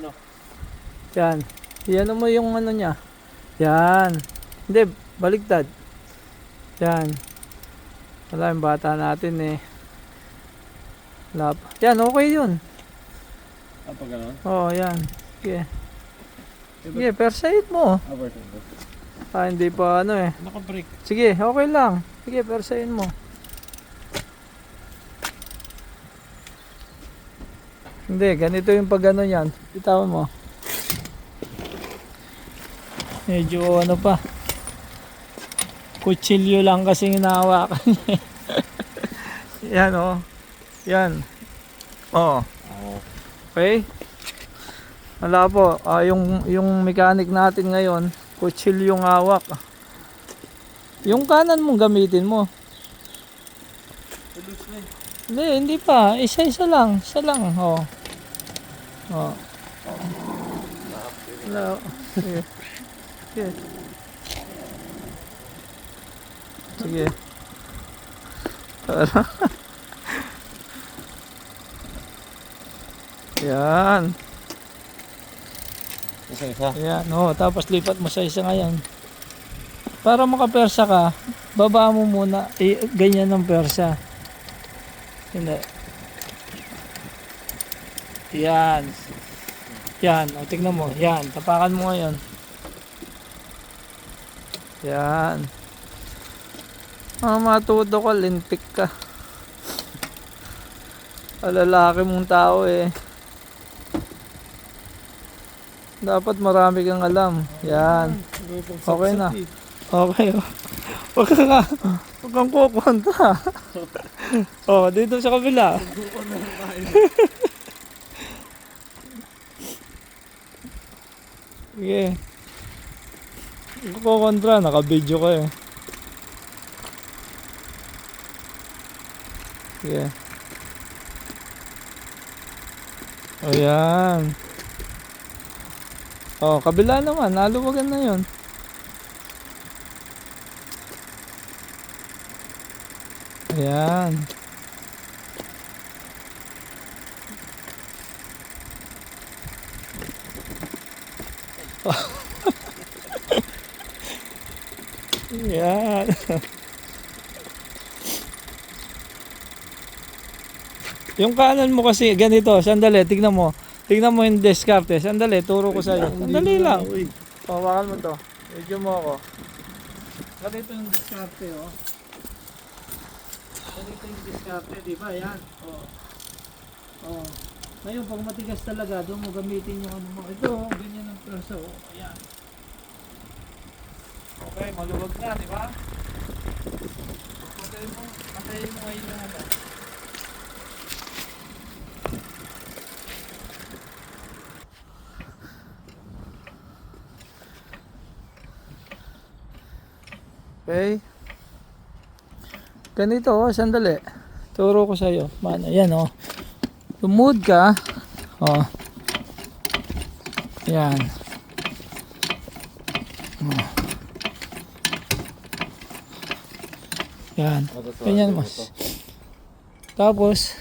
ano. Yan. Yan mo yung ano niya. Yan. Hindi, baliktad. Yan. Wala yung bata natin eh. Lap. Yan, okay yun. Pag gano'n? Oo, yan. Sige. Sige, persaid mo. Hindi pa ano eh. Naka-break. Sige, okay lang. Sige, persaid mo. Hindi, ganito yung pag ano yan. Bitawan mo. Medyo ano pa. Kutsilyo lang kasi hinahawakan niya. Yan oh. Yan. Oh. Okay. Wala po. Yung mechanic natin ngayon, kutsilyo yung hawak. Yung kanan mong gamitin mo. Hindi pa. Isa-isa lang. Isa lang. Oh. Oh. Wala. Sige. Sige. Sige. Yan. Isa-isa. Yan. Oh, tapos lipat mo sa isa ngayon. Para makapersa ka, baba mo muna. Ganyan ng persa. Hindi. Yan. Yan. O, tignan mo. Yan. Tapakan mo ngayon. Yan. Matuto ka. Lintik ka. Lalaki mong tao eh. Dapat marami kang alam. Yan. Okay na. Okay. Huwag kang kukunta. Oh, dito sa kabila. Sige. Kukontra. Naka-video ko eh. Sige. O yan. Oh, kabila naman, naluwagan na 'yon. Ayan. Ayan. Yung kanan mo kasi ganito, sandali, tignan mo. Tignan mo yung diskarte. Sandali, turo ko sa'yo. Sandali lang. Pawakan mo to. Medyo mo ako. Ganito yung diskarte, oh. Ganito yung diskarte, di ba? Yan. Oh. Oh. Ngayon, pag matigas talaga, doon mo gamitin yung ano mo. Ito, oh, ganyan ang perso. Oh. Ayan. Okay, maluwag na, di ba? Patayin mo ngayon na agad. Okay. Ganito oh, sandali. Turo ko sa iyo. Mana, yan oh. Lumuhod ka. Oh. Yan. Oh. Yan. Ganyan mo. Tapos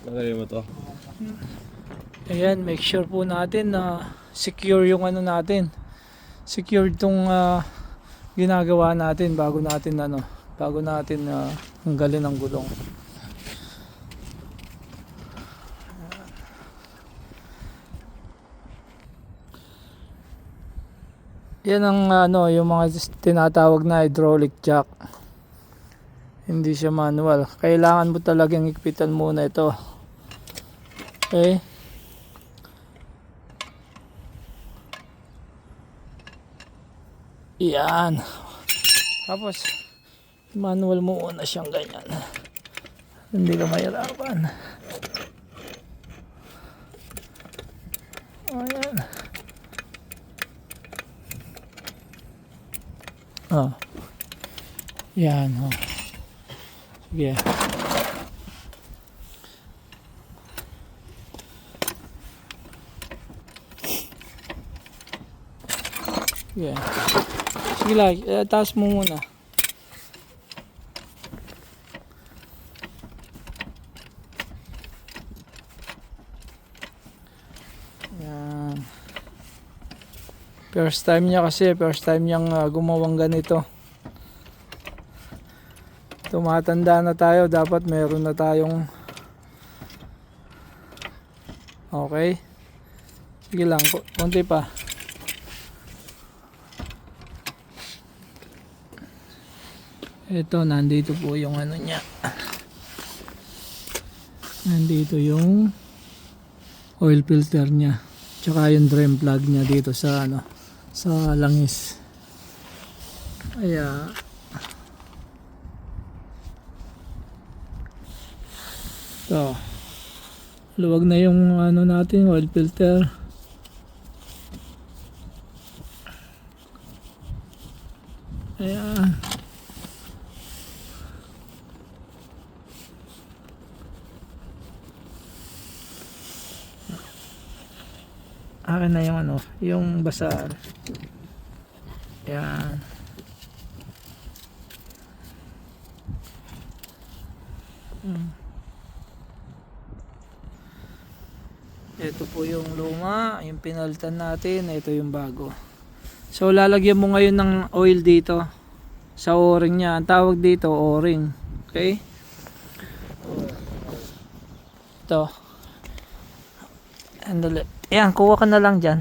Lagay mo to. ayan, make sure po natin na secure yung ano natin. Secure itong ginagawa natin bago natin hanggalin ang gulong. Yan ang yung mga tinatawag na hydraulic jack. Hindi siya manual. Kailangan mo talagang ikpitan muna ito. Okay? Yan. Tapos manual mo una siyang ganyan. Hindi ka mahirapan. Ayan. Oh. Yan. Oh. Sige. Sige. Sige lang, taas mo muna. First time niya kasi, first time niyang gumawang ganito. Tumatanda na tayo, dapat meron na tayong okay. Sige lang, konti pa. Ito, nandito po yung ano niya. Nandito yung oil filter niya. Tsaka yung drain plug niya dito sa ano, sa langis. Kaya ito, luwag na yung ano natin, oil filter. Ayan. Akin na yung ano, yung basal. Ayan. Ito po yung luma, yung pinalitan natin, ito yung bago. So lalagyan mo ngayon ng oil dito sa o-ring niya. Ang tawag dito o-ring. Okay? Ito. Andali. Ayan, kuha ka na lang dyan.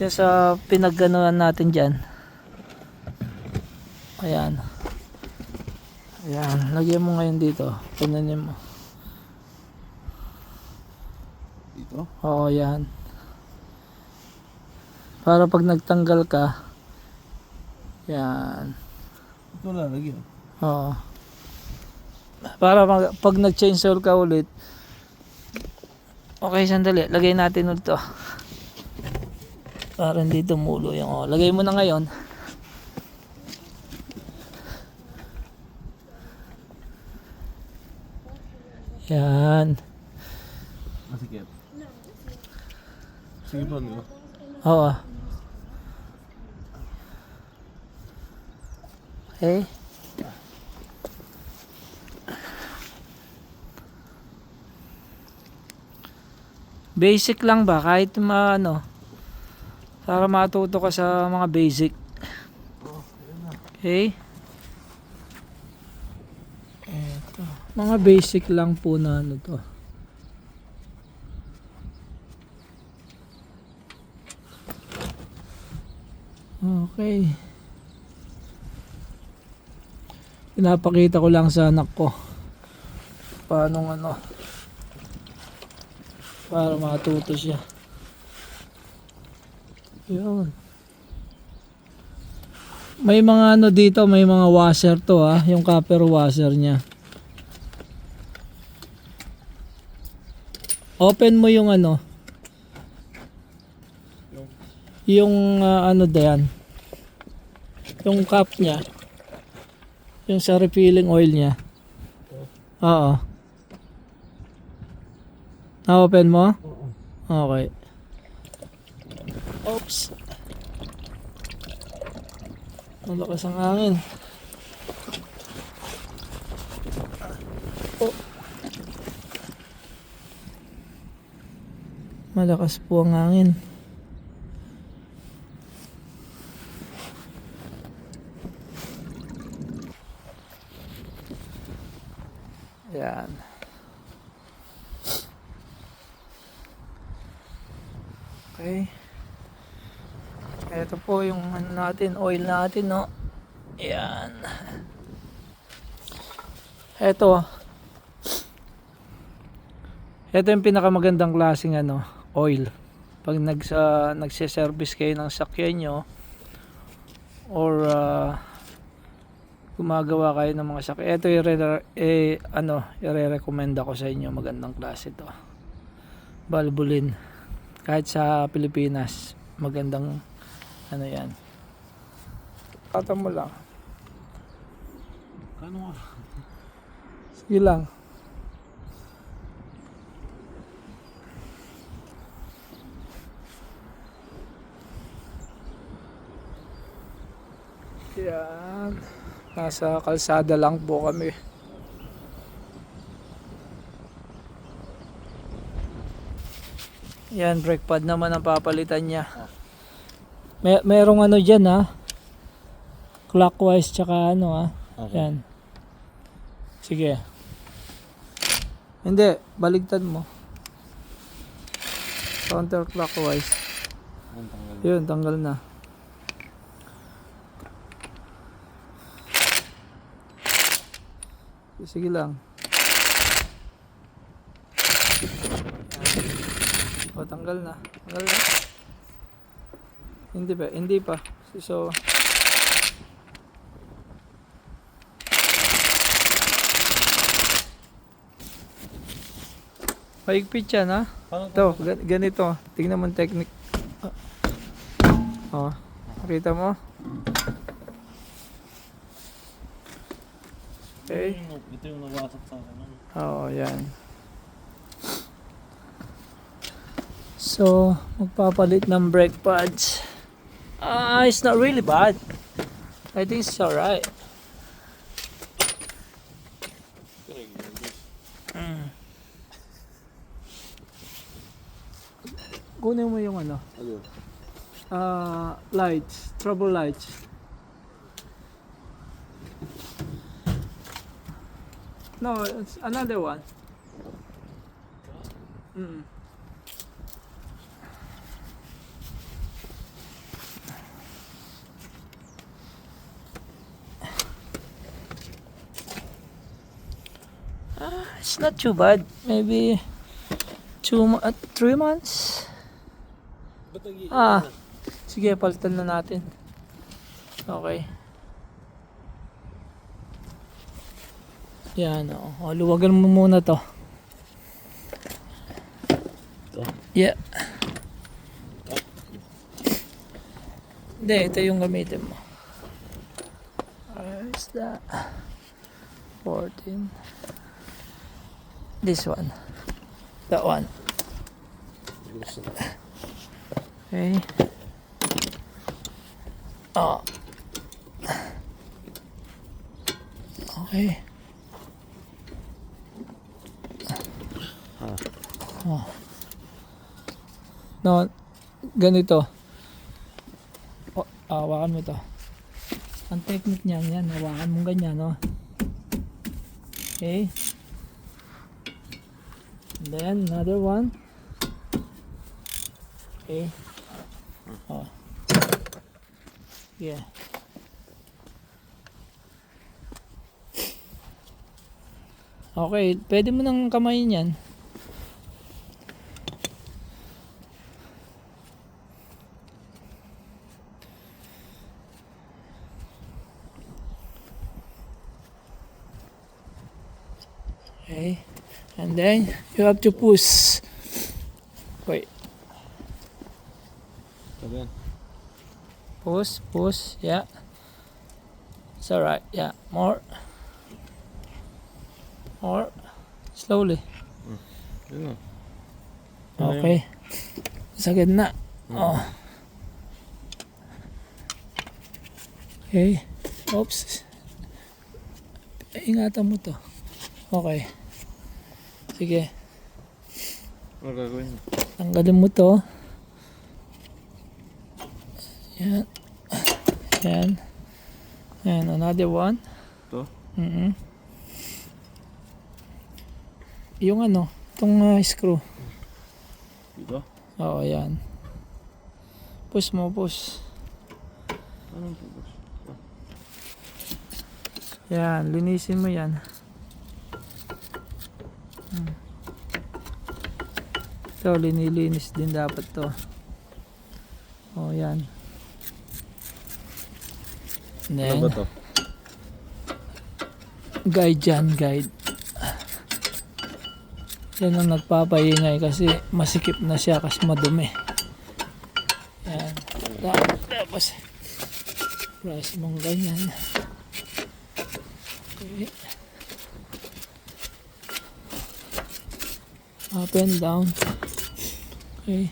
Diyan sa pinagganuhan natin dyan. Ayan. Ayan, lagyan mo ngayon dito. Pinanin mo. Dito? Oo, yan. Para pag nagtanggal ka, yan. Ito lalagyan. Oo. Para pag nag-change oil ka ulit, okay, sandali. Lagay natin ulit to. Para hindi tumulo yung oil. Lagay mo na ngayon. Yan. Masikip. Sige pa nyo. Oo. Okay. Basic lang ba? Kahit ano, para matuto ka sa mga basic. Okay. Eto. Mga basic lang po na ano to. Okay. Pinapakita ko lang sa anak ko paano ano, para matuto siya. Yun. May mga ano dito, may mga washer to yung copper washer niya. Open mo yung ano, yung ano diyan, yung cap niya, yung sa refilling oil niya. Oo. Na-open mo? Okay. Oops. Malakas ang hangin. Oh. Malakas po ang hangin. Yan. Okay. Ito po yung ano natin, oil natin, no. Yan. Ito. Ito yung pinakamagandang klaseng ano, oil. Pag nagse-service kayo ng sakyan nyo or gumagawa kayo ng mga sakyan. Ito i-recommend ako sa inyo, magandang klase to. Valvoline. Kahit sa Pilipinas, magandang ano yan. Kata mo lang. Kano nga? Sige lang. Yan. Nasa kalsada lang po kami. Yan, brake pad naman ang papalitan niya. Merong ano dyan ha. Clockwise tsaka ano ha. Okay. Yan. Sige. Hindi, baligtad mo. Counterclockwise. Ang tanggal. Yun, tanggal na. Sige lang. O, tanggal na. Tanggal na. Hindi pa, hindi pa. So, mahigpit yan ha. Paano Ito, ganito. Tingnan mo ang technique. Oh, nakita mo? Okay. Ito yung nawasak sa akin. Ano? Oo, yan. So, magpapalit ng brake pads. It's not really bad. I think it's alright. Kunin mo yung ano, Ano? lights, trouble lights. No, it's another one. Mm. It's not too bad. Maybe 3 months. Sige, palitan na natin. Okay. Yan, luwagan mo muna to. Ito? Yeah. Hindi, ito yung gamitin mo. Where's that? 14. This one. That one. Okay. Okay. No, ganito. Hawakan mo to. Ang technique niyan, yan. Hawakan mo ganyan, no? Okay. And then, another one. Okay. Yeah. Okay, pwede mo nang kamayin yan. Okay. And then, you have to push. Wait. Sabi yan. Push, yeah. It's alright, yeah. More. Slowly. Yun na. Okay. Sa gitna. Oh. Okay. Oops. Ingatan mo to. Okay. Sige. Ano gagawin? Tanggalin mo to. Yan. Yan. And another one. Ito? Yung ano, itong screw. Dito? Oo, yan. Push mo, push. Anong pupus? Yan, linisin mo yan. Ito, linilinis din dapat to. O, yan. And then, Ano ba to? guide yan, guide. Yan ang nagpapaingay kasi masikip na siya kasi madumi. Yan. Tapos, press mong ganyan. Okay. Up and down. Okay.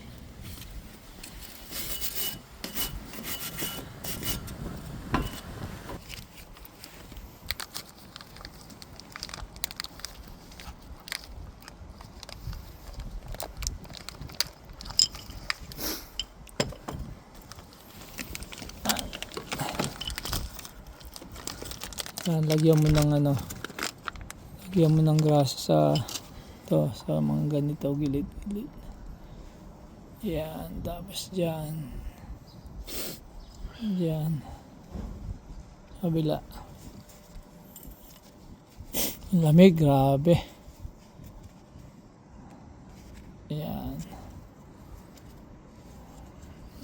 Yan, lagyan mo ng ano, lagyan mo ng grasa sa to, sa mga ganito gilid-gilid. Yan, tapos dyan. Dyan. Kabila. Ang lamig, grabe. Yan.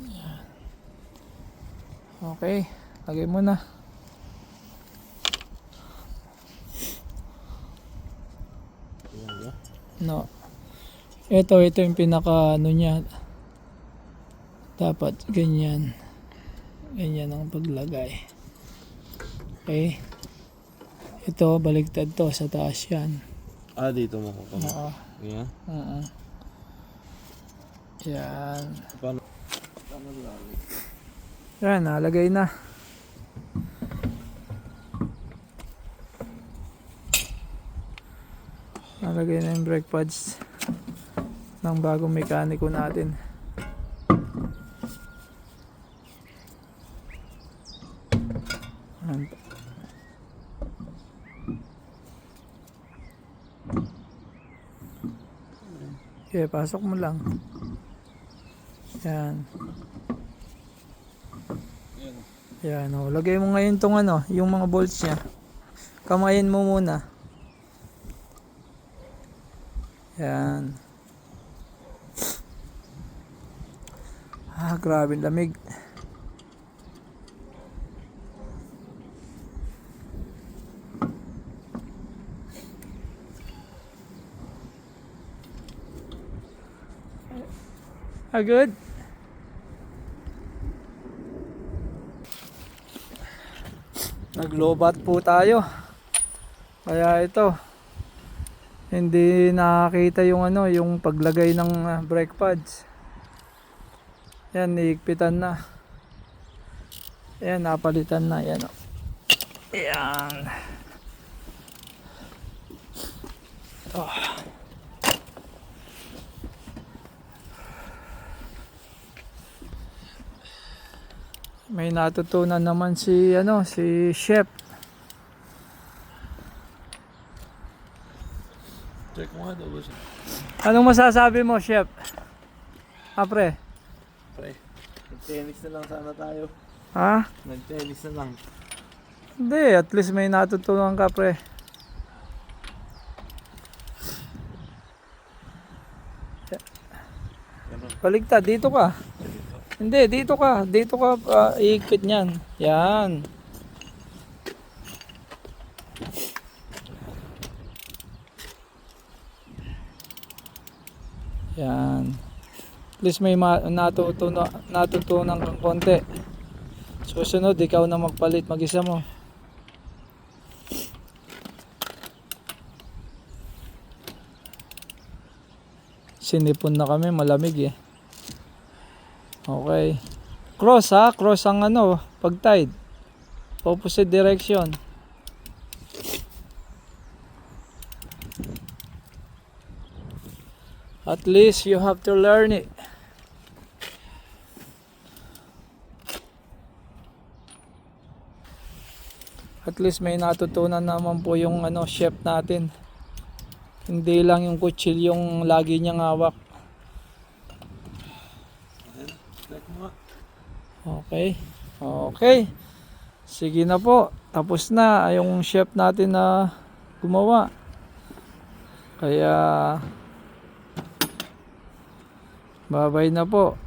Yan. Okay, lagay mo na. Ayan ba? No. Ito yung pinaka ano niya. Dapat ganyan. Ganyan ang paglagay. Okay. Ito, baligtad to sa taas yan. Ah, dito mo ko. Oo. Ayan. Oo. Yan. Paano lagi? Yan, nalagay na. Nalagay na yung brake pads ng bagong mekaniko natin. Yan. Okay, pasok mo lang. Yan. Yan, oh. Lagay mo ngayon tong ano, yung mga bolts niya. Kamayin mo muna. Yan. Ah, grabe lamig. Ah, good. Naglobat po tayo. Kaya ito, hindi nakakita yung ano, yung paglagay ng brake pads. Yan, niigpitan na. Yan, napalitan na. Yan. Yan. Oh. May natutunan naman si ano, si Chef. Check mo nga daw ba siya? Anong masasabi mo, Chef? Pre. Pre, nag-tennis na lang sana tayo. Ha? Nag-tennis na lang. Hindi, at least may natutunan ka, pre. Baligtad, dito ka. Hindi, dito ka. Dito ka, iikpit niyan. Yan. Yan. At least may natutunan kang konti. Susunod, ikaw na magpalit, mag-isa mo. Sinipon na kami, malamig eh. Okay. Cross ha, cross ang ano, pag tide. Opposite direction. At least you have to learn it. At least may natutunan naman po yung ano, chef natin. Hindi lang yung kutsil yung lagi niyang hawak. Check mo nga. Okay. Okay. Sige na po. Tapos na yung chef natin na gumawa. Kaya bye-bye na po.